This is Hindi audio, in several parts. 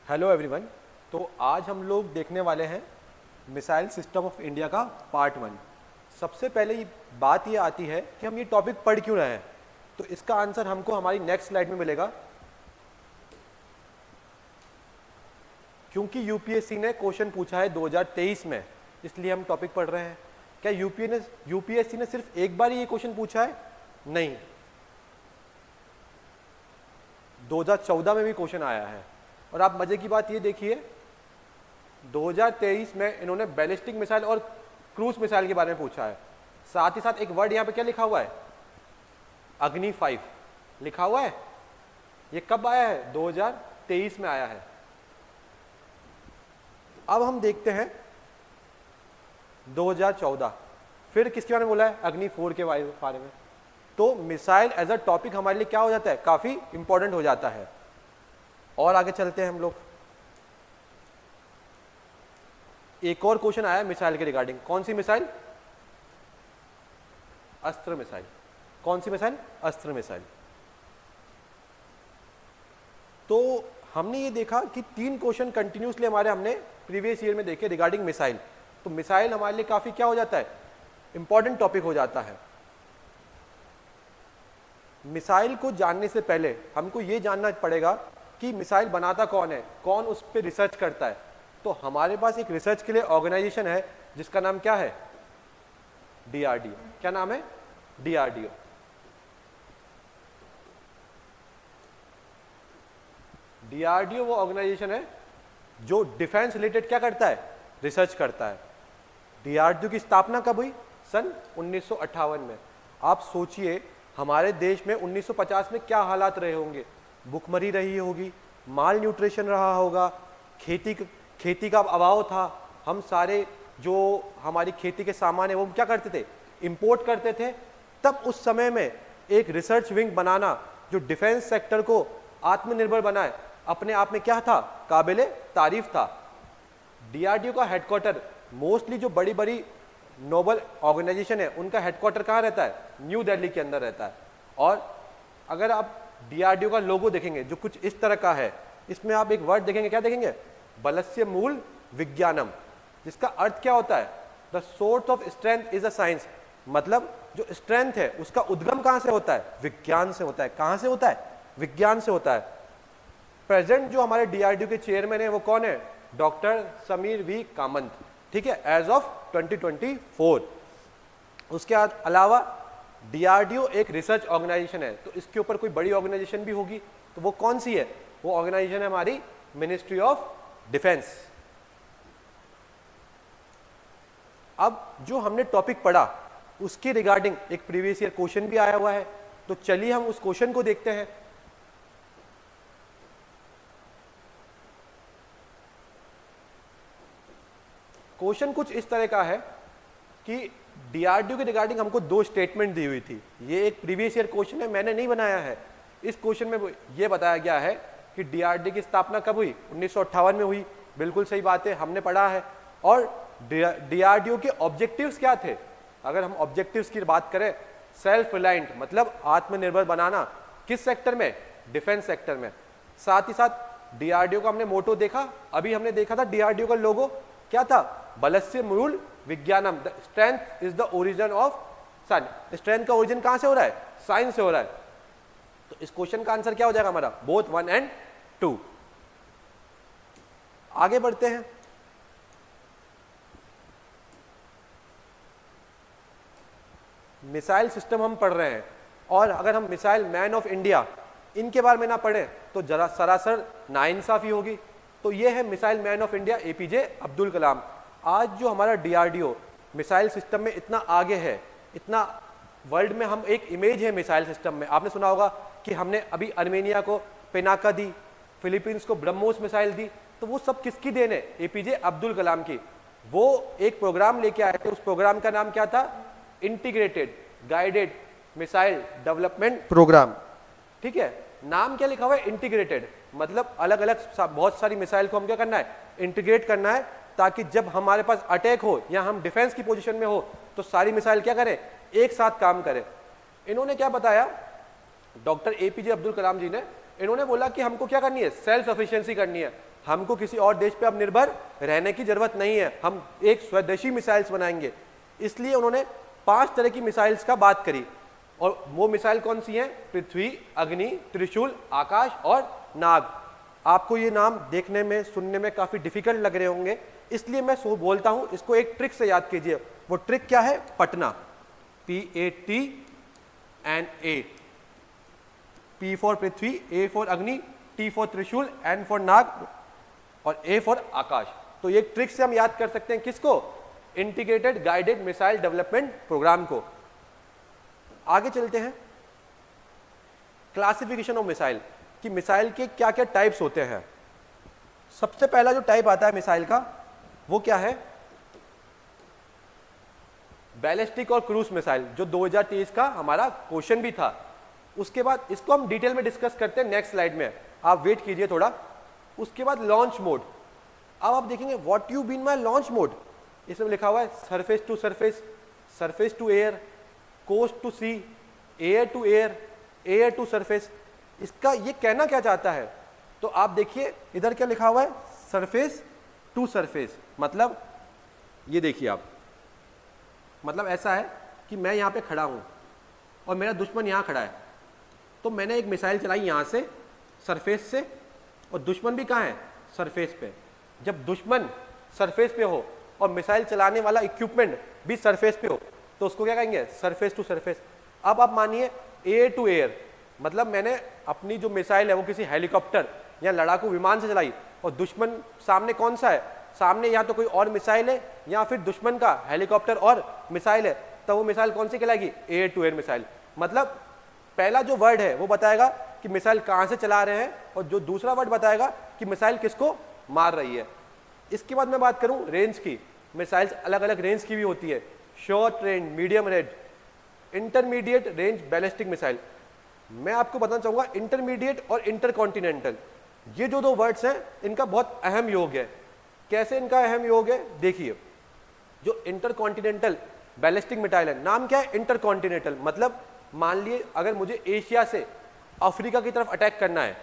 Hello everyone. तो आज हम लोग देखने वाले हैं मिसाइल सिस्टम ऑफ इंडिया का पार्ट 1। सबसे पहले बात ये आती है कि हम ये टॉपिक पढ़ क्यों रहे हैं। तो इसका आंसर हमको हमारी नेक्स्ट स्लाइड में मिलेगा। क्योंकि यूपीएससी ने क्वेश्चन पूछा है 2023 में, इसलिए हम टॉपिक पढ़ रहे हैं। क्या यूपीएससी ने सिर्फ एक बार ये क्वेश्चन पूछा है? नहीं, 2014 में भी क्वेश्चन आया है। और आप मजे की बात ये देखिए, 2023 में इन्होंने बैलिस्टिक मिसाइल और क्रूज मिसाइल के बारे में पूछा है। साथ ही साथ एक वर्ड यहाँ पे क्या लिखा हुआ है? अग्नि 5 लिखा हुआ है। ये कब आया है? 2023 में आया है। अब हम देखते हैं 2014, फिर किसके बारे में बोला है? अग्नि 4 के बारे में। तो मिसाइल एज अ टॉपिक हमारे लिए क्या हो जाता है? काफी इंपॉर्टेंट हो जाता है। और आगे चलते हैं हम लोग। एक और क्वेश्चन आया मिसाइल के रिगार्डिंग। कौन सी मिसाइल? अस्त्र मिसाइल। कौन सी मिसाइल? अस्त्र मिसाइल। तो हमने ये देखा कि 3 क्वेश्चन कंटिन्यूसली हमने प्रीवियस ईयर में देखे रिगार्डिंग मिसाइल। तो मिसाइल हमारे लिए काफी क्या हो जाता है? इंपॉर्टेंट टॉपिक हो जाता है। मिसाइल को जानने से पहले हमको ये जानना पड़ेगा कि मिसाइल बनाता कौन है, कौन उस पर रिसर्च करता है। तो हमारे पास एक रिसर्च के लिए ऑर्गेनाइजेशन है जिसका नाम क्या है? डीआरडीओ। क्या नाम है? डीआरडीओ। डीआरडीओ वो ऑर्गेनाइजेशन है जो डिफेंस रिलेटेड क्या करता है? रिसर्च करता है। डीआरडीओ की स्थापना कब हुई? सन 1958 में। आप सोचिए हमारे देश में 1950 में क्या हालात रहे होंगे। भुखमरी रही होगी, माल न्यूट्रिशन रहा होगा, खेती का अभाव था। हम सारे जो हमारी खेती के सामान है वो क्या करते थे? इंपोर्ट करते थे। तब उस समय में एक रिसर्च विंग बनाना जो डिफेंस सेक्टर को आत्मनिर्भर बनाए, अपने आप में क्या था? काबिले तारीफ था। डीआरडीओ का हेडक्वार्टर, मोस्टली जो बड़ी बड़ी नोबल ऑर्गेनाइजेशन है उनका हेडक्वार्टर कहाँ रहता है? न्यू दिल्ली के अंदर रहता है। और अगर आप डीआरडीओ का लोगो देखेंगे जो कुछ इस तरह का है, इसमें आप एक वर्ड देखेंगे। क्या देखेंगे? बलस्य मूल विज्ञानम, जिसका अर्थ क्या होता है? The source of strength is a science. मतलब जो स्ट्रेंथ है उसका उद्गम कहां से होता है? विज्ञान से होता है। कहां से होता है? विज्ञान से होता है। प्रेजेंट जो हमारे डीआरडीओ के चेयरमैन है वो कौन है? Doctor Sameer V Kamant. ठीक है, एज ऑफ 2024। उसके अलावा डीआरडीओ एक रिसर्च ऑर्गेनाइजेशन है, तो इसके ऊपर कोई बड़ी ऑर्गेनाइजेशन भी होगी। तो वो कौन सी है? वो ऑर्गेनाइजेशन है हमारी मिनिस्ट्री ऑफ डिफेंस। अब जो हमने टॉपिक पढ़ा उसके रिगार्डिंग एक प्रीवियस ईयर क्वेश्चन भी आया हुआ है। तो चलिए हम उस क्वेश्चन को देखते हैं। क्वेश्चन कुछ इस तरह का है कि डीआरडीओ के रिगार्डिंग हमको 2 स्टेटमेंट दी हुई थी। ये एक प्रीवियस ईयर क्वेश्चन है, मैंने नहीं बनाया है। इस क्वेश्चन में ये बताया गया है कि डीआरडीओ की स्थापना कब हुई? 1958 में हुई। बिल्कुल सही बात है, हमने पढ़ा है। और डीआरडीओ के ऑब्जेक्टिव्स क्या थे? अगर हम ऑब्जेक्टिव्स की बात करें, सेल्फ रिलायंट मतलब आत्मनिर्भर बनाना। किस सेक्टर में? डिफेंस सेक्टर में। साथ ही साथ डीआरडीओ का हमने मोटो देखा, अभी हमने देखा था डीआरडीओ का लोगो क्या था? बलस्य मूल विज्ञानम, the strength is the origin of science. Strength का ओरिजिन कहां से हो रहा है? साइंस से हो रहा है। तो इस क्वेश्चन का आंसर क्या हो जाएगा हमारा? Both 1 and 2। आगे बढ़ते हैं। मिसाइल सिस्टम हम पढ़ रहे हैं, और अगर हम मिसाइल मैन ऑफ इंडिया इनके बारे में ना पढ़ें तो जरा सरासर नाइंसाफी होगी। तो ये है missile man of India APJ Abdul Kalam. आज जो हमारा डीआरडीओ मिसाइल सिस्टम में इतना आगे है, इतना वर्ल्ड में हम एक इमेज है मिसाइल सिस्टम में। आपने सुना होगा कि हमने अभी अर्मेनिया को पिनाका दी, फिलीपींस को ब्रह्मोस मिसाइल दी। तो वो सब किसकी देन है? एपीजे अब्दुल कलाम की। वो एक प्रोग्राम लेके आए थे, उस प्रोग्राम का नाम क्या था? Integrated guided missile development programme. ठीक है, नाम क्या लिखा हुआ है? इंटीग्रेटेड। मतलब अलग अलग बहुत सारी मिसाइल को हम क्या करना है? इंटीग्रेट करना है, ताकि जब हमारे पास अटैक हो या हम डिफेंस की पोजीशन में हो तो सारी मिसाइल क्या करें? एक साथ काम करें। इन्होंने क्या बताया? डॉक्टर एपीजे अब्दुल कलाम जी ने, इन्होंने बोला कि हमको क्या करनी है? सेल्फ सफिशिएंसी करनी है। हमको किसी और देश पे अब निर्भर रहने की जरूरत नहीं है, हम एक स्वदेशी मिसाइल्स बनाएंगे। इसलिए उन्होंने 5 तरह की मिसाइल्स का बात करी, और वो मिसाइल कौन सी हैं? पृथ्वी, अग्नि, त्रिशूल, आकाश और नाग। आपको ये नाम देखने में सुनने में काफी डिफिकल्ट लग रहे होंगे, इसलिए मैं बोलता हूं इसको एक ट्रिक से याद कीजिए। वो ट्रिक क्या है? Patna, PATNA। P for Prithvi, A for अग्नि, T फॉर त्रिशूल, N फॉर नाग और A फॉर आकाश। तो ये ट्रिक से हम याद कर सकते हैं किसको? Integrated guided missile development programme को। आगे चलते हैं, क्लासिफिकेशन ऑफ मिसाइल, कि मिसाइल के क्या क्या टाइप्स होते हैं। सबसे पहला जो टाइप आता है मिसाइल का वो क्या है? बैलिस्टिक और क्रूज मिसाइल, जो 2023 का हमारा क्वेश्चन भी था। उसके बाद इसको हम डिटेल में डिस्कस करते हैं नेक्स्ट स्लाइड में, आप वेट कीजिए थोड़ा। उसके बाद लॉन्च मोड। अब आप देखेंगे what you mean by launch mode. इसमें लिखा हुआ है surface to surface, surface to air, coast to sea, air to air, air to surface. इसका ये कहना क्या चाहता है? तो आप देखिए इधर क्या लिखा हुआ है, सरफेस टू सरफेस। मतलब ये देखिए आप, मतलब ऐसा है कि मैं यहाँ पे खड़ा हूँ और मेरा दुश्मन यहाँ खड़ा है, तो मैंने एक मिसाइल चलाई यहाँ से सरफेस से, और दुश्मन भी कहाँ है? सरफेस पे। जब दुश्मन सरफेस पे हो और मिसाइल चलाने वाला इक्विपमेंट भी सरफेस पे हो, तो उसको क्या कहेंगे? Surface to surface. अब आप मानिए एयर टू एयर, मतलब मैंने अपनी जो मिसाइल है वो किसी हेलीकॉप्टर या लड़ाकू विमान से चलाई, और दुश्मन सामने कौन सा है? सामने या तो कोई और मिसाइल है या फिर दुश्मन का हेलीकॉप्टर और मिसाइल है, तो वो मिसाइल कौन सी कहलाएगी? Air to air missile. मतलब पहला जो वर्ड है वो बताएगा कि मिसाइल कहाँ से चला रहे हैं, और जो दूसरा वर्ड बताएगा कि मिसाइल किसको मार रही है। इसके बाद मैं बात करूं रेंज की। मिसाइल्स अलग अलग रेंज की भी होती है, short range, medium range, intermediate range ballistic missile. मैं आपको बताना चाहूंगा इंटरमीडिएट और इंटरकॉन्टिनेंटल, ये जो दो वर्ड्स हैं इनका बहुत अहम योग है। कैसे इनका अहम योग है? देखिए, जो इंटरकॉन्टिनेंटल बैलिस्टिक मिसाइल है, नाम क्या है? इंटरकॉन्टिनेंटल। मतलब मान लिए अगर मुझे एशिया से अफ्रीका की तरफ अटैक करना है,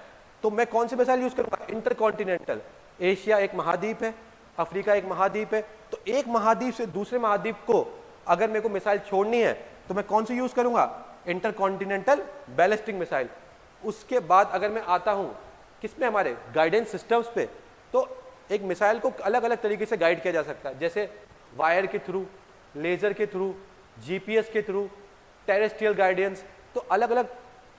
तो मैं कौन सी मिसाइल यूज करूंगा? इंटरकॉन्टिनेंटल। एशिया एक महाद्वीप है, अफ्रीका एक महाद्वीप है, तो एक महाद्वीप से दूसरे महाद्वीप को अगर मेरे को मिसाइल छोड़नी है तो मैं कौन सी यूज करूंगा? Intercontinental ballistic missile. उसके बाद अगर मैं आता हूं किसमें? हमारे गाइडेंस सिस्टम्स पे। तो एक मिसाइल को अलग अलग तरीके से गाइड किया जा सकता है, जैसे वायर के थ्रू, लेजर के थ्रू, जीपीएस के थ्रू, टेरेस्ट्रियल गाइडेंस। तो अलग अलग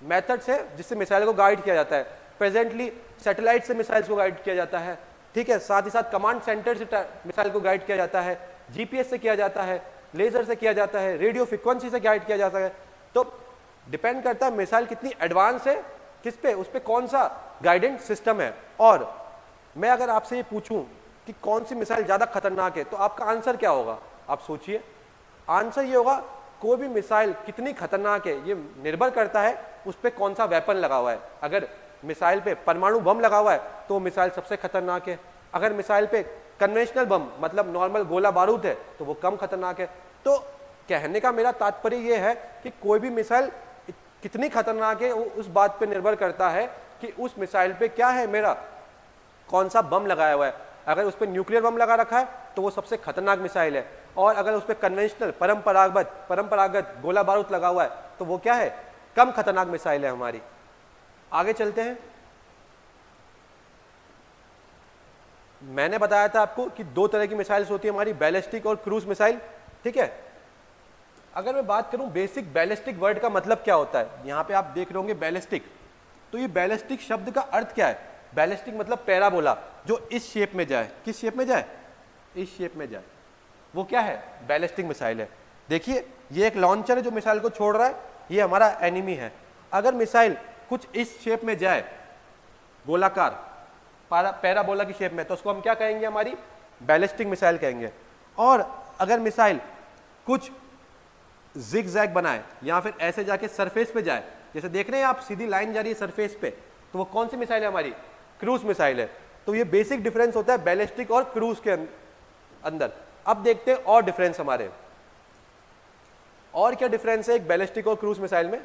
मेथड्स है जिससे मिसाइल को गाइड किया जाता है। प्रेजेंटली सैटेलाइट से मिसाइल्स को गाइड किया जाता है, ठीक है। साथ ही साथ कमांड सेंटर से मिसाइल को गाइड किया जाता है, जीपीएस से किया जाता है, लेजर से किया जाता है, रेडियो फ्रिक्वेंसी से गाइड किया जाता है। तो डिपेंड करता है मिसाइल कितनी एडवांस है, किस पे, उस पे कौन सा गाइडेंस सिस्टम है। और मैं अगर आपसे ये पूछूं कि कौन सी मिसाइल ज्यादा खतरनाक है, तो आपका आंसर क्या होगा? आप सोचिए। आंसर ये होगा, कोई भी मिसाइल कितनी खतरनाक है ये निर्भर करता है उस पर कौन सा वेपन लगा हुआ है। अगर मिसाइल पे परमाणु बम लगा हुआ है तो वो मिसाइल सबसे खतरनाक है। अगर मिसाइल पे कन्वेंशनल बम मतलब नॉर्मल गोला बारूद है तो वो कम खतरनाक है। तो कहने का मेरा तात्पर्य ये है कि कोई भी मिसाइल कितनी खतरनाक है वो उस बात पे निर्भर करता है कि उस मिसाइल पे क्या है, मेरा कौन सा बम लगाया हुआ है। अगर उस पर न्यूक्लियर बम लगा रखा है तो वो सबसे खतरनाक मिसाइल है, और अगर उस पर कन्वेंशनल परंपरागत गोला बारूद लगा हुआ है तो वो क्या है, कम खतरनाक मिसाइल है हमारी। आगे चलते हैं। मैंने बताया था आपको कि दो तरह की मिसाइल्स होती है हमारी, बैलिस्टिक और क्रूज मिसाइल, ठीक है। अगर मैं बात करूं बेसिक बैलिस्टिक वर्ड का मतलब क्या होता है, यहां पे आप देख रहे होंगे बैलिस्टिक, तो ये बैलिस्टिक शब्द का अर्थ क्या है? बैलिस्टिक मतलब पैराबोला, जो इस शेप में जाए। किस शेप में जाए? इस शेप में जाए, वो क्या है? बैलिस्टिक मिसाइल है। देखिए ये एक लॉन्चर है जो मिसाइल को छोड़ रहा है, ये हमारा एनिमी है। अगर मिसाइल कुछ इस शेप में जाए, गोलाकार पैराबोला की शेप में, तो उसको हम क्या कहेंगे? हमारी बैलिस्टिक मिसाइल कहेंगे। और अगर मिसाइल कुछ जिग जैग बनाए या फिर ऐसे जाके सरफेस पे जाए, जैसे देख रहे हैं आप सीधी लाइन जा रही है सरफेस पे, तो वो कौन सी मिसाइल है? हमारी क्रूज मिसाइल है। तो ये बेसिक डिफरेंस होता है बैलिस्टिक और क्रूज के अंदर। अब देखते हैं और डिफरेंस हमारे, और क्या डिफरेंस है एक बैलिस्टिक और क्रूज मिसाइल में।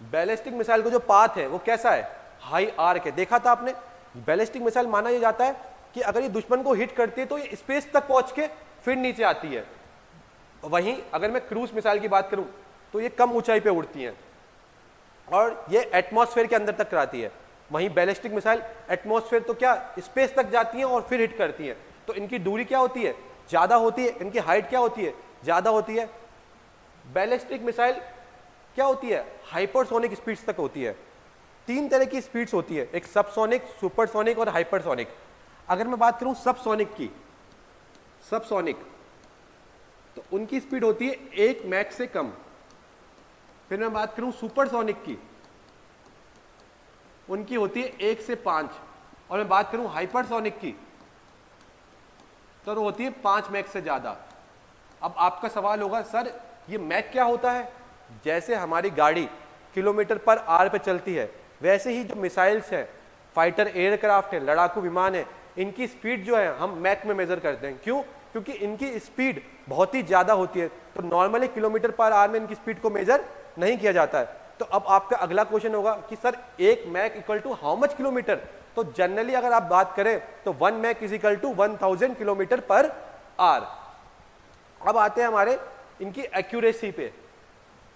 बैलिस्टिक मिसाइल का जो पाथ है वो कैसा है, हाई आर्क है। देखा था आपने, बैलिस्टिक मिसाइल माना यह जाता है कि अगर ये दुश्मन को हिट करती है तो ये स्पेस तक पहुंच के फिर नीचे आती है। वहीं अगर मैं क्रूज मिसाइल की बात करूं तो ये कम ऊंचाई पे उड़ती हैं और ये एटमॉस्फेयर के अंदर तक कराती है। वहीं बैलिस्टिक मिसाइल एटमॉस्फेयर तो क्या स्पेस तक जाती हैं और फिर हिट करती हैं। तो इनकी दूरी क्या होती है, ज़्यादा होती है, इनकी हाइट क्या होती है, ज़्यादा होती है। बैलिस्टिक मिसाइल क्या होती है, हाइपरसोनिक स्पीड्स तक होती है। 3 तरह की स्पीड्स होती है, एक सबसोनिक, सुपरसोनिक और हाइपरसोनिक। अगर मैं बात करूं सबसोनिक की, सबसोनिक तो उनकी स्पीड होती है 1 मैक से कम। फिर मैं बात करूं सुपरसोनिक की, उनकी होती है 1 से 5। और मैं बात करूं हाइपरसोनिक की तो होती है 5 मैक से ज्यादा। अब आपका सवाल होगा सर ये मैक क्या होता है। जैसे हमारी गाड़ी किलोमीटर पर आवर पे चलती है, वैसे ही जो मिसाइल्स हैं, फाइटर एयरक्राफ्ट है, लड़ाकू विमान है, इनकी स्पीड जो है हम मैक में मेजर करते हैं। क्यों? क्योंकि इनकी स्पीड बहुत ही ज्यादा होती है। तो नॉर्मली किलोमीटर पर आवर में इनकी स्पीड को मेजर नहीं किया जाता है। तो अब आपका अगला क्वेश्चन होगा कि sir 1 mach equal to how much kilometre. तो जनरली अगर आप बात करें तो 1 mach is equal to 1000 kilometre per hour. अब आते हैं हमारे इनकी एक्यूरेसी पे।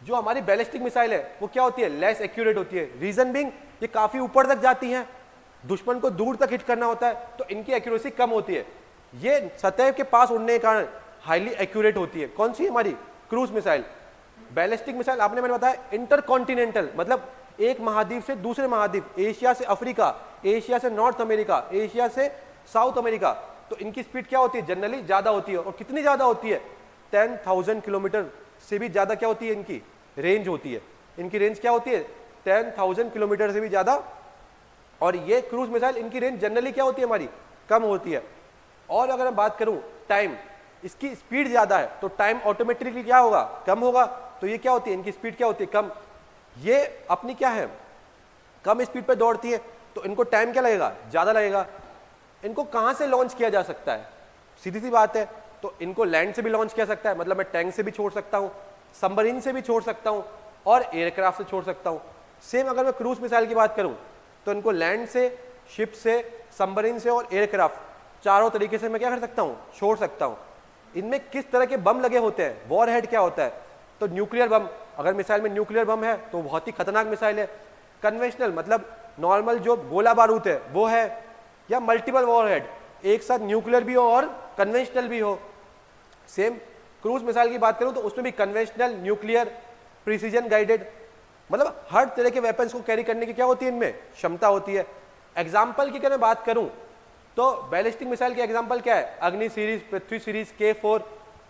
जो हमारी बैलिस्टिक मिसाइल है वो क्या होती है, लेस एक्यूरेट होती है। रीजन बिंग ये काफी ऊपर तक जाती हैं, दुश्मन को दूर तक हिट करना होता है, तो इनकी एक्यूरेसी कम होती है। ये सतह के पास उड़ने के कारण हाईली एक्यूरेट होती है। कौन सी हमारी क्रूज मिसाइल। बैलिस्टिक मिसाइल आपने मैंने बताया इंटरकॉन्टिनेंटल, मतलब एक महाद्वीप से दूसरे महाद्वीप, एशिया से अफ्रीका, एशिया से नॉर्थ अमेरिका, एशिया से साउथ अमेरिका। तो इनकी स्पीड क्या होती है, जनरली ज्यादा होती है। और कितनी ज्यादा होती है, 10,000 किलोमीटर से भी ज्यादा क्या होती है इनकी रेंज होती है। इनकी रेंज क्या होती है, 10,000 किलोमीटर से भी ज्यादा। और ये क्रूज मिसाइल इनकी रेंज जनरली क्या होती है हमारी, कम होती है। और अगर मैं बात करूं टाइम, इसकी स्पीड ज्यादा है तो टाइम ऑटोमेटिकली क्या होगा, कम होगा। तो ये क्या होती है, इनकी स्पीड क्या होती है, कम। ये अपनी क्या है, कम स्पीड पे दौड़ती है, तो इनको टाइम क्या लगेगा, ज्यादा लगेगा। इनको कहां से लॉन्च किया जा सकता है, सीधी सी बात है। तो इनको लैंड से भी लॉन्च किया सकता है, मतलब मैं टैंक से भी छोड़ सकता हूं, सबमरीन से भी छोड़ सकता हूं और एयरक्राफ्ट से छोड़ सकता हूं। सेम अगर मैं क्रूज मिसाइल की बात करूं तो इनको लैंड से, शिप से, सबमरीन से और एयरक्राफ्ट चारों तरीके से मैं क्या कर सकता हूं, छोड़ सकता हूं। इनमें किस तरह के बम लगे होते हैं, वॉर हेड क्या होता है, तो न्यूक्लियर बम। अगर मिसाइल में न्यूक्लियर बम है तो बहुत ही खतरनाक मिसाइल है। कन्वेंशनल मतलब नॉर्मल जो गोला बारूद है वो है, या मल्टीपल वॉर हेड, एक साथ न्यूक्लियर भी हो और कन्वेंशनल भी हो। सेम क्रूज मिसाइल की बात करूं तो उसमें भी कन्वेंशनल, न्यूक्लियर, प्रिसीजन गाइडेड, मतलब हर तरह के वेपन्स को कैरी करने की क्या होती है, इनमें क्षमता होती है। एग्जाम्पल की अगर मैं बात करूं तो बैलिस्टिक मिसाइल के एग्जाम्पल क्या है, अग्नि सीरीज, पृथ्वी सीरीज, K4।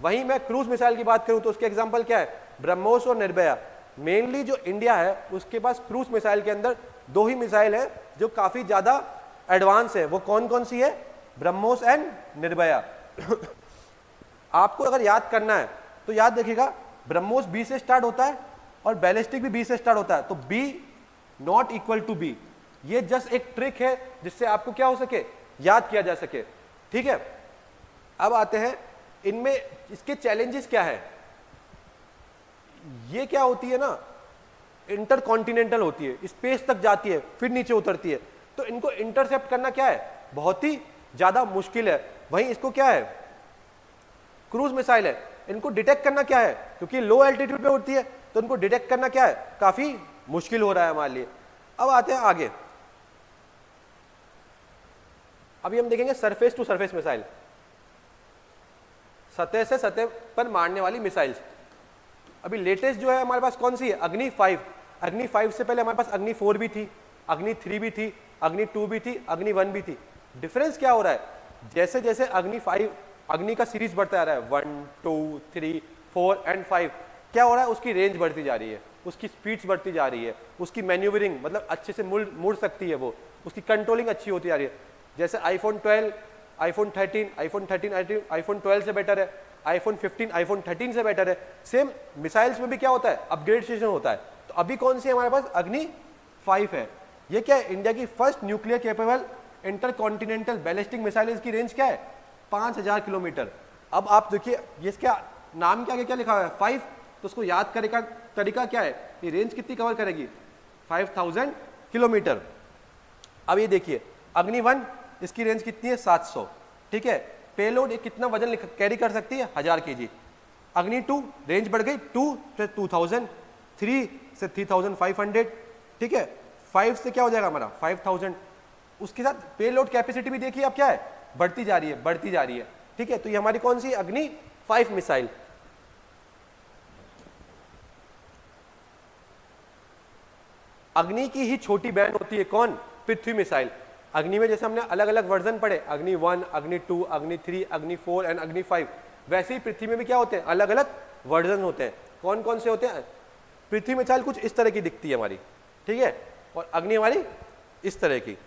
वहीं मैं क्रूज मिसाइल की बात करूं तो उसके एग्जाम्पल क्या है, ब्रह्मोस और निर्भया। मेनली जो इंडिया है उसके पास क्रूज मिसाइल के अंदर 2 ही मिसाइल है जो काफी ज्यादा एडवांस है। वो कौन कौन सी है, ब्रह्मोस एंड निर्भया। आपको अगर याद करना है तो याद रखिएगा, ब्रह्मोस B से स्टार्ट होता है और बैलिस्टिक भी B से स्टार्ट होता है। तो B not equal to B, ये जस्ट एक ट्रिक है जिससे आपको क्या हो सके, याद किया जा सके। ठीक है, अब आते हैं इनमें इसके चैलेंजेस क्या है। ये क्या होती है ना, इंटरकॉन्टिनेंटल होती है, स्पेस तक जाती है फिर नीचे उतरती है। तो इनको इंटरसेप्ट करना क्या है, बहुत ही ज्यादा मुश्किल है। वहीं इसको क्या है, क्रूज मिसाइल है, इनको डिटेक्ट करना क्या है, क्योंकि लो एल्टीट्यूड पे उड़ती है तो इनको डिटेक्ट करना क्या है, काफी मुश्किल हो रहा है हमारे लिए। अब आते हैं आगे, अभी हम देखेंगे सरफेस टू सरफेस मिसाइल, सतह से सतह पर मारने वाली मिसाइल्स। अभी लेटेस्ट जो है हमारे पास कौन सी है, अग्नि 5। अग्नि 5 से पहले हमारे पास अग्नि 4 भी थी, अग्नि 3 भी थी, अग्नि 2 भी थी, अग्नि 1 भी थी। डिफरेंस क्या हो रहा है, जैसे जैसे अग्नि 5, अग्नि का सीरीज बढ़ता जा रहा है, 1, 2, 3, 4 एंड 5, क्या हो रहा है, उसकी रेंज बढ़ती जा रही है, उसकी स्पीड्स बढ़ती जा रही है, उसकी मैन्यूवरिंग मतलब अच्छे से मुड़ सकती है, वो उसकी कंट्रोलिंग अच्छी होती जा रही है। जैसे आईफोन 12, आईफोन 13, आईफोन 13, आईफोन 12 से बेटर है, आईफोन 15, आईफोन 13 से बेटर है। सेम मिसाइल्स में भी क्या होता है, अपग्रेडेशन होता है। तो अभी कौन सी हमारे पास, अग्नि 5 है। ये क्या है, इंडिया की first nuclear capable intercontinental ballistic missile. इसकी रेंज क्या है, 5000 किलोमीटर। अब आप देखिए ये इसका नाम क्या लिखा हुआ है, 5, तो उसको याद करने का तरीका क्या है, ये रेंज कितनी कवर करेगी, 5000 किलोमीटर। अब ये देखिए अग्नि 1 इसकी रेंज कितनी है 700, ठीक है। पेलोड कितना वजन कैरी कर सकती है 1000 kg। अग्नि 2 रेंज बढ़ गई 2 से 2000, 3 से 3500, ठीक है। 5 से क्या हो जाएगा हमारा 5000। उसके साथ पेलोड कैपेसिटी भी देखिए अब क्या है, बढ़ती जा रही है, बढ़ती जा रही है, ठीक है। तो ये हमारी कौन सी अग्नि 5 मिसाइल। अग्नि की ही छोटी बहन होती है कौन, पृथ्वी मिसाइल। अग्नि में जैसे हमने अलग अलग वर्जन पढ़े, अग्नि 1, अग्नि 2, अग्नि 3, अग्नि 4 एंड अग्नि 5, वैसे ही पृथ्वी में भी क्या होते हैं, अलग अलग वर्जन होते हैं। कौन कौन से होते हैं, पृथ्वी मिसाइल कुछ इस तरह की दिखती है हमारी, ठीक है, और अग्नि हमारी इस तरह की।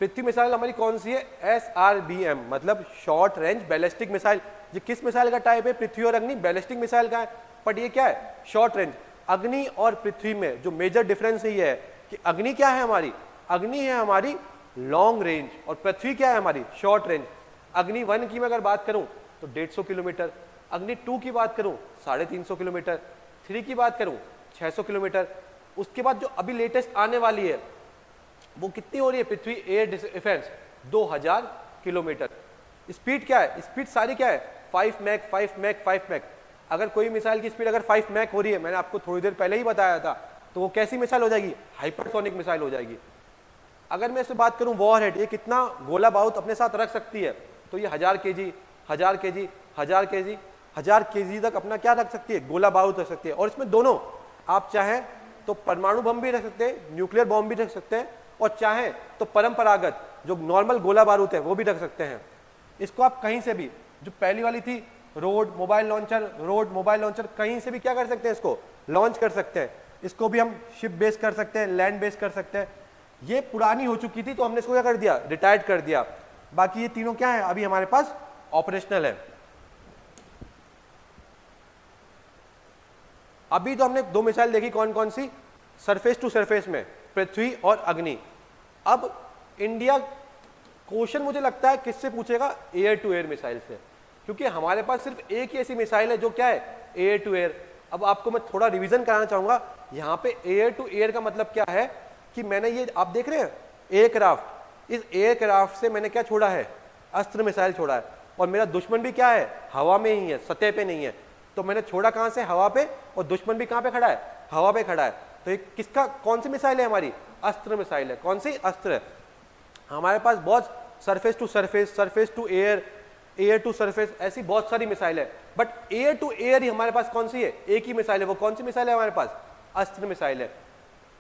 पृथ्वी मिसाइल हमारी कौन सी है, SRBM, मतलब शॉर्ट रेंज बैलिस्टिक मिसाइल। ये किस मिसाइल का टाइप है, पृथ्वी और अग्नि बैलिस्टिक मिसाइल का है, बट ये क्या है, शॉर्ट रेंज। अग्नि और पृथ्वी में जो मेजर डिफरेंस ये है कि अग्नि क्या है हमारी, अग्नि है हमारी लॉन्ग रेंज और पृथ्वी क्या है हमारी शॉर्ट रेंज। अग्नि 1 की मैं अगर बात करूं तो 150 किलोमीटर, अग्नि 2 की बात करूं 350 किलोमीटर, 3 की बात करूं 600 किलोमीटर। उसके बाद जो अभी लेटेस्ट आने वाली है वो कितनी हो रही है, पृथ्वी एयर डिफेंस 2000 किलोमीटर। स्पीड क्या है, स्पीड सारी क्या है 5 मैक 5 मैक 5 मैक। अगर कोई मिसाइल की स्पीड अगर 5 मैक हो रही है, मैंने आपको थोड़ी देर पहले ही बताया था, तो वो कैसी मिसाइल हो जाएगी, हाइपरसोनिक मिसाइल हो जाएगी। अगर मैं इससे बात करूं वॉरहेड, ये कितना गोला बारूद अपने साथ रख सकती है, तो ये 1000 kg 1000 kg 1000 kg 1000 kg तक अपना क्या रख सकती है, गोला बारूद रख सकती है। और इसमें दोनों आप चाहें तो परमाणु बम भी रख सकते हैं, न्यूक्लियर बम भी रख सकते हैं, और चाहें तो परंपरागत जो नॉर्मल गोला बारूद है वो भी रख सकते हैं। इसको आप कहीं से भी, जो पहली वाली थी रोड मोबाइल लॉन्चर, कहीं से भी क्या कर सकते हैं, इसको लॉन्च कर सकते हैं। इसको भी हम शिप बेस कर सकते हैं, लैंड बेस कर सकते हैं। ये पुरानी हो चुकी थी तो हमने इसको क्या कर दिया, रिटायर्ड कर दिया। बाकी ये तीनों क्या है, अभी हमारे पास ऑपरेशनल है। अभी तो हमने 2 मिसाइल देखी, कौन कौन सी, सरफेस टू सरफेस में पृथ्वी और अग्नि। अब इंडिया क्वेश्चन मुझे लगता है किससे पूछेगा, एयर टू एयर मिसाइल से, क्योंकि हमारे पास सिर्फ एक ही ऐसी मिसाइल है जो क्या है, एयर टू एयर। अब आपको मैं थोड़ा रिवीजन कराना चाहूंगा, यहाँ पे एयर टू एयर का मतलब क्या है कि मैंने ये आप देख रहे हैं एयरक्राफ्ट, इस एयरक्राफ्ट से मैंने क्या छोड़ा है, अस्त्र मिसाइल छोड़ा है। और मेरा दुश्मन भी क्या है, हवा में ही है, सतह पे नहीं है। तो मैंने छोड़ा कहां से, हवा पे, और दुश्मन भी कहां पे खड़ा है, हवा पे खड़ा है। तो ये किसका, कौन सी मिसाइल है हमारी, अस्त्र मिसाइल है। कौन सी, अस्त्र है। हमारे पास बहुत surface to surface, surface to air, air to surface, ऐसी बहुत सारी मिसाइल है, बट एयर टू एयर ही हमारे पास कौन सी है, एक ही मिसाइल है। वो कौन सी मिसाइल है हमारे पास, अस्त्र मिसाइल है।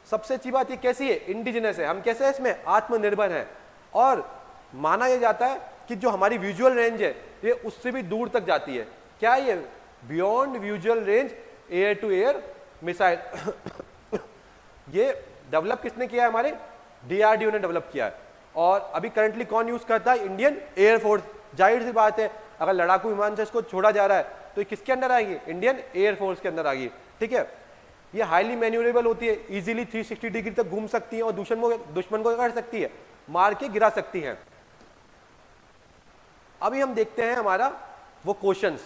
सबसे अच्छी बात ये कैसी है, इंडिजिनस है, हम कैसे है इसमें आत्मनिर्भर हैं। और माना यह जाता है कि जो हमारी विजुअल रेंज है ये उससे भी दूर तक जाती है। क्या ये, beyond visual range air to air missile. ये डेवलप किसने किया है, हमारे DRDO ने डेवलप किया है। और अभी करंटली कौन यूज करता है, इंडियन एयरफोर्स। जाहिर सी बात है, अगर लड़ाकू विमान से इसको छोड़ा जा रहा है तो ये किसके अंदर आएगी, इंडियन एयरफोर्स के अंदर आएगी, ठीक है। ये हाईली मैन्यूरेबल होती है, इजीली 360 डिग्री तक घूम सकती है और दुश्मन को कर सकती है, मार के गिरा सकती है। अभी हम देखते हैं हमारा वो क्वेश्चंस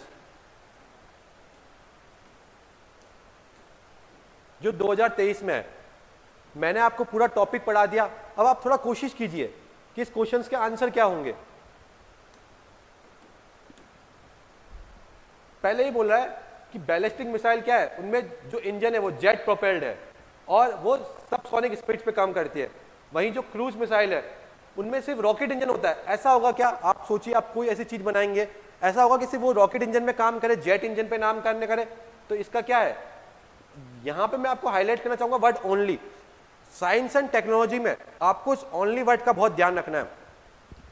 जो 2023 में है। मैंने आपको पूरा टॉपिक पढ़ा दिया, अब आप थोड़ा कोशिश कीजिए कि इस क्वेश्चंस के आंसर क्या होंगे। पहले ही बोल रहा है कि बैलिस्टिक मिसाइल क्या है, उनमें जो इंजन है वो जेट प्रोपेल्ड है और वो सबसोनिक स्पीड पे काम करती है। वहीं जो क्रूज मिसाइल है उनमें सिर्फ रॉकेट इंजन होता है। ऐसा होगा क्या, आप सोचिए, आप कोई ऐसी चीज बनाएंगे, ऐसा होगा कि सिर्फ वो रॉकेट इंजन में काम करे, जेट इंजन पे नाम करने करे। तो इसका क्या है, यहां पे मैं आपको हाईलाइट करना चाहूंगा word only. Science and technology में आपको इस ओनली वर्ड का बहुत ध्यान रखना है।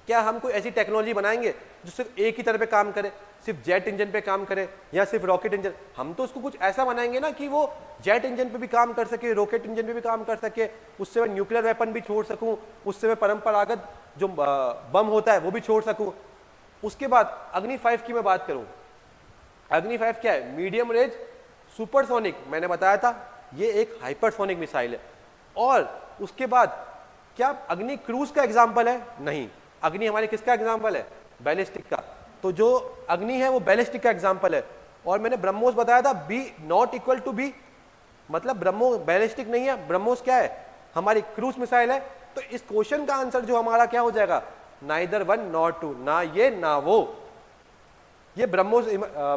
क्या हम कोई ऐसी टेक्नोलॉजी बनाएंगे जो सिर्फ एक ही तरह पे काम करे, सिर्फ जेट इंजन पे काम करे या सिर्फ रॉकेट इंजन? हम तो उसको कुछ ऐसा बनाएंगे ना कि वो जेट इंजन पे भी काम कर सके, रॉकेट इंजन पे भी काम कर सके, उससे मैं न्यूक्लियर वेपन भी छोड़ सकूं, उससे मैं परंपरागत जो बम होता है वो भी छोड़ सकूं। उसके बाद अग्नि 5 की मैं बात करूं, अग्नि 5 क्या है, मीडियम रेंज सुपरसोनिक, मैंने बताया था ये एक हाइपरसोनिक मिसाइल है। और उसके बाद क्या अग्नि क्रूज का एग्जाम्पल है? नहीं, अग्नि हमारे किसका एग्जाम्पल है, बैलिस्टिक का। तो जो अग्नि है वो बैलिस्टिक का एग्जाम्पल है, और मैंने ब्रह्मोस बताया था B not equal to B, मतलब ब्रह्मोस बैलिस्टिक नहीं है, ब्रह्मोस क्या है, हमारी क्रूज मिसाइल है। तो इस क्वेश्चन का आंसर जो हमारा क्या हो जाएगा, नाइदर वन नॉट टू, ना ये ना वो। ये ब्रह्मोस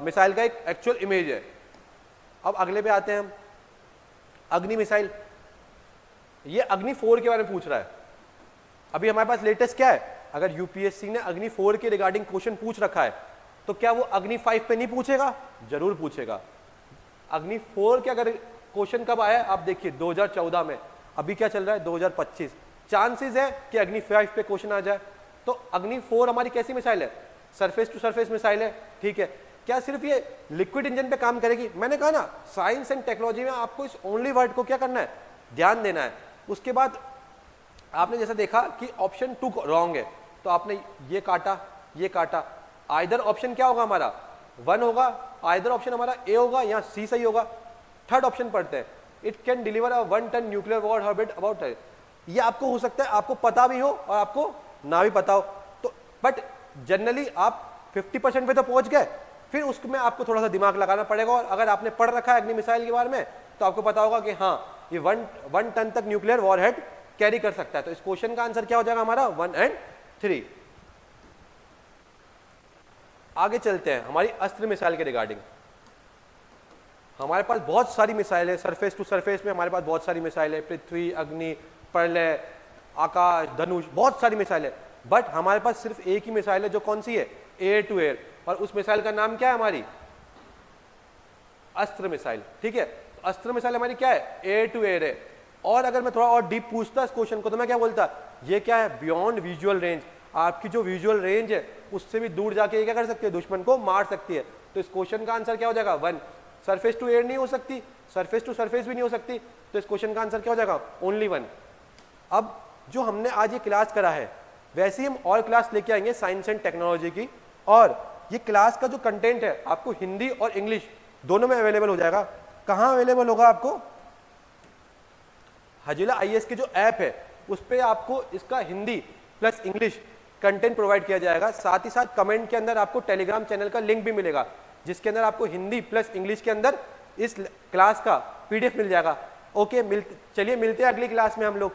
मिसाइल का एक एक्चुअल इमेज है। अब अगले पे आते हैं हम, अग्नि मिसाइल। ये अग्नि 4 के बारे में पूछ रहा है। अभी हमारे पास लेटेस्ट क्या है, अगर यूपीएससी ने अग्नि 4 के रिगार्डिंग क्वेश्चन पूछ रखा है तो क्या वो अग्नि 5 पे नहीं पूछेगा, जरूर पूछेगा। अग्नि 4 के अगर क्वेश्चन कब आया आप देखिए 2014 में, अभी क्या चल रहा है 2025, चांसेस है कि अग्नि 5 पे क्वेश्चन आ जाए। तो अग्नि 4 हमारी कैसी मिसाइल है, सरफेस टू सरफेस मिसाइल है, ठीक है। क्या सिर्फ ये लिक्विड इंजन पे काम करेगी, मैंने कहा ना साइंस एंड टेक्नोलॉजी में आपको इस ओनली वर्ड को क्या करना है, ध्यान देना है। उसके बाद आपने जैसा देखा कि ऑप्शन 2 रॉन्ग है, तो आपने ये काटा ये काटा, आइदर ऑप्शन क्या होगा हमारा 1 होगा, आइदर ऑप्शन हमारा ए होगा या सी सही होगा। थर्ड ऑप्शन पढ़ते हैं, it can deliver a 1 ton nuclear war orbit about, ये आपको हो सकता है आपको पता भी हो और आपको ना भी पता हो, तो बट जनरली आप 50% पे तो पहुंच गए, फिर उसमें आपको थोड़ा सा दिमाग लगाना पड़ेगा। और अगर आपने पढ़ रखा है अग्नि मिसाइल के बारे में तो आपको पता होगा कि हाँ ये 1 टन तक न्यूक्लियर वॉरहेड कैरी कर सकता है। तो इस क्वेश्चन का आंसर क्या हो जाएगा हमारा 1 और 3। आगे चलते हैं हमारी अस्त्र मिसाइल के रिगार्डिंग। हमारे पास बहुत सारी मिसाइल है, सरफेस टू सरफेस में हमारे पास बहुत सारी मिसाइल है, पृथ्वी, अग्नि, प्रलय, आकाश, धनुष, बहुत सारी मिसाइल है। बट हमारे पास सिर्फ एक ही मिसाइल है जो कौन सी है, एयर टू एयर, और उस मिसाइल का नाम क्या है हमारी, अस्त्र मिसाइल, ठीक है। तो अस्त्र मिसाइल हमारी क्या है, एयर टू एयर है। और अगर मैं थोड़ा और डीप पूछता इस क्वेश्चन को तो मैं क्या बोलता, ये क्या है, बियॉन्ड विजुअल रेंज, आपकी जो विजुअल रेंज है उससे भी दूर जाके ये क्या कर सकती है, दुश्मन को मार सकती है। तो इस क्वेश्चन का आंसर क्या हो जाएगा 1। सरफेस टू एयर नहीं हो सकती, सरफेस टू सरफेस भी नहीं हो सकती, तो इस क्वेश्चन का आंसर क्या हो जाएगा, ओनली 1। अब जो हमने आज ये क्लास करा है वैसे ही हम और क्लास लेके आएंगे साइंस एंड टेक्नोलॉजी की, और ये क्लास का जो कंटेंट है आपको हिंदी और इंग्लिश दोनों में अवेलेबल हो जाएगा। कहाँ अवेलेबल होगा आपको, हजीला आईएएस की जो ऐप है उस पर आपको इसका Hindi plus English content provide किया जाएगा। साथ ही साथ कमेंट के अंदर आपको टेलीग्राम चैनल का लिंक भी मिलेगा जिसके अंदर आपको हिंदी प्लस इंग्लिश के अंदर इस क्लास का पीडीएफ मिल जाएगा। ओके, चलिए मिलते हैं अगली क्लास में हम लोग।